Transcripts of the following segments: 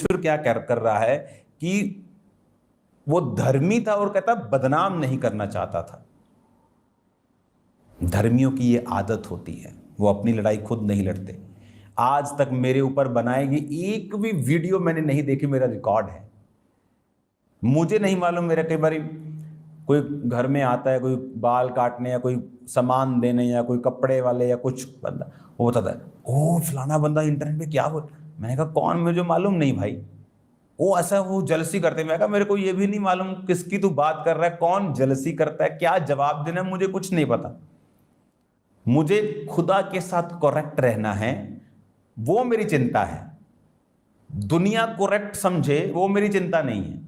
परमेश्वर क्या कर रहा है कि वो धर्मी था और कहता बदनाम नहीं करना चाहता था। धर्मियों की ये आदत होती है, वो अपनी लड़ाई खुद नहीं लड़ते। आज तक मेरे ऊपर बनाएगी एक भी वीडियो मैंने नहीं देखी, मेरा रिकॉर्ड है। मुझे नहीं मालूम, मेरा कई बार कोई घर में आता है, कोई बाल काटने या कोई सामान देने या कोई कपड़े वाले या कुछ बंदा, वो बताता है ओ फलाना बंदा इंटरनेट पे क्या बोल। मैंने कहा कौन, मुझे मालूम नहीं भाई। वो ऐसा वो जलसी करते। मैं कहा मेरे को ये भी नहीं मालूम किसकी तू बात कर रहा है, कौन जलसी करता है, क्या जवाब देना है, मुझे कुछ नहीं पता। मुझे खुदा के साथ करेक्ट रहना है, वो मेरी चिंता है। दुनिया करेक्ट समझे वो मेरी चिंता नहीं है।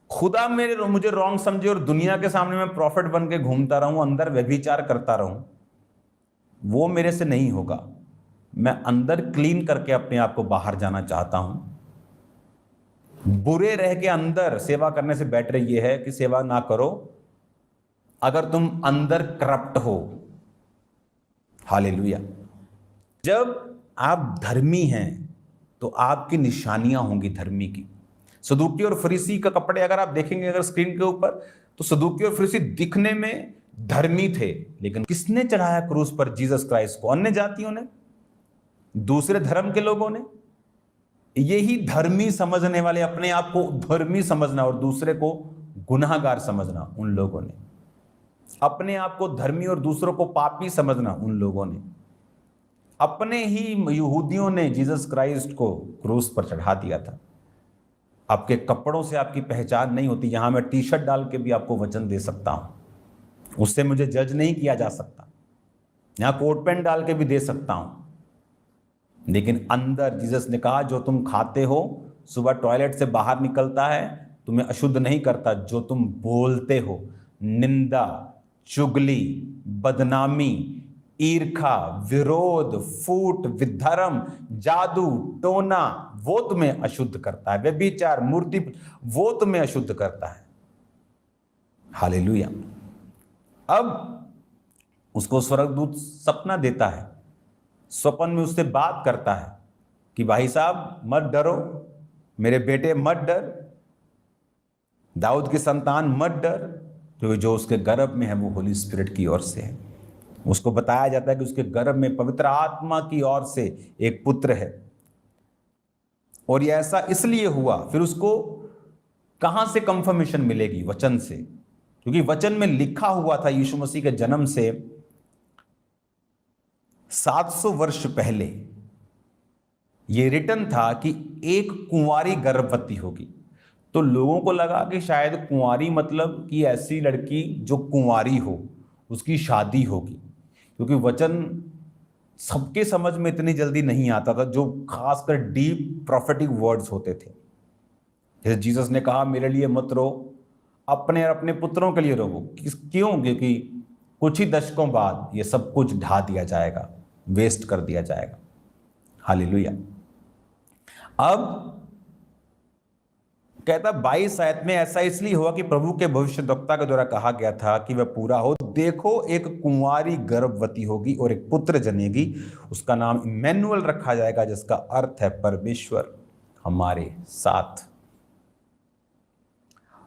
खुदा मुझे रॉन्ग समझे और दुनिया के सामने मैं प्रॉफिट बन के घूमता रहूं, अंदर व्यभिचार करता रहूं, वो मेरे से नहीं होगा। मैं अंदर क्लीन करके अपने आप को बाहर जाना चाहता हूं। बुरे रह के अंदर सेवा करने से बेटर ये है कि सेवा ना करो अगर तुम अंदर करप्ट हो। हालेलुया। जब आप धर्मी हैं तो आपकी निशानियां होंगी धर्मी की। सदूकी और फरीसी का कपड़े अगर आप देखेंगे अगर स्क्रीन के ऊपर, तो सदूकी और फरीसी दिखने में धर्मी थे, लेकिन किसने चढ़ाया क्रूस पर जीसस क्राइस्ट को? अन्य जातियों ने, दूसरे धर्म के लोगों ने। यही धर्मी समझने वाले, अपने आप को धर्मी समझना और दूसरे को गुनाहगार समझना, उन लोगों ने। अपने आप को धर्मी और दूसरों को पापी समझना, उन लोगों ने। अपने ही यहूदियों ने जीसस क्राइस्ट को क्रूस पर चढ़ा दिया था। आपके कपड़ों से आपकी पहचान नहीं होती। यहां मैं टी शर्ट डाल के भी आपको वचन दे सकता हूं, उससे मुझे जज नहीं किया जा सकता। यहां कोट पैंट डाल के भी दे सकता हूं, लेकिन अंदर जीसस ने कहा जो तुम खाते हो, सुबह टॉयलेट से बाहर निकलता है, तुम्हें अशुद्ध नहीं करता। जो तुम बोलते हो, निंदा, चुगली, बदनामी, ईर्खा, विरोध, फूट, विधर्म, जादू टोना, वो तुम्हें अशुद्ध करता है। व्यभिचार, मूर्ति, वो तुम्हें अशुद्ध करता है। हालेलुया। अब उसको स्वर्गदूत सपना देता है, स्वप्न में उससे बात करता है कि भाई साहब मत डरो, मेरे बेटे मत डर, दाऊद की संतान मत डर, क्योंकि जो उसके गर्भ में है वो होली स्पिरिट की ओर से है। उसको बताया जाता है कि उसके गर्भ में पवित्र आत्मा की ओर से एक पुत्र है। और यह ऐसा इसलिए हुआ। फिर उसको कहां से कंफर्मेशन मिलेगी? वचन से, क्योंकि वचन में लिखा हुआ था यीशु मसीह के जन्म से 700 वर्ष पहले यह रिटन था कि एक कुंवारी गर्भवती होगी। तो लोगों को लगा कि शायद कुंवारी मतलब कि ऐसी लड़की जो कुंवारी हो, उसकी शादी होगी, क्योंकि वचन सबके समझ में इतनी जल्दी नहीं आता था, जो खासकर डीप प्रोफेटिक वर्ड्स होते थे। जैसे जीसस ने कहा मेरे लिए मत रो, अपने और अपने पुत्रों के लिए रोवो। क्यों? क्योंकि कुछ ही दशकों बाद ये सब कुछ ढा दिया जाएगा, वेस्ट कर दिया जाएगा। हालेलुया। अब कहता 22 आयत में ऐसा इसलिए हुआ कि प्रभु के भविष्यद्वक्ता के द्वारा कहा गया था कि वह पूरा हो। देखो एक कुंवारी गर्भवती होगी और एक पुत्र जनेगी, उसका नाम इम्मैनुअल रखा जाएगा, जिसका अर्थ है परमेश्वर हमारे साथ।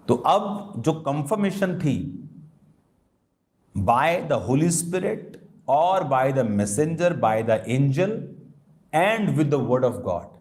तो अब जो कंफर्मेशन थी बाय द होली स्पिरिट और by the messenger, by the angel and with the word of God,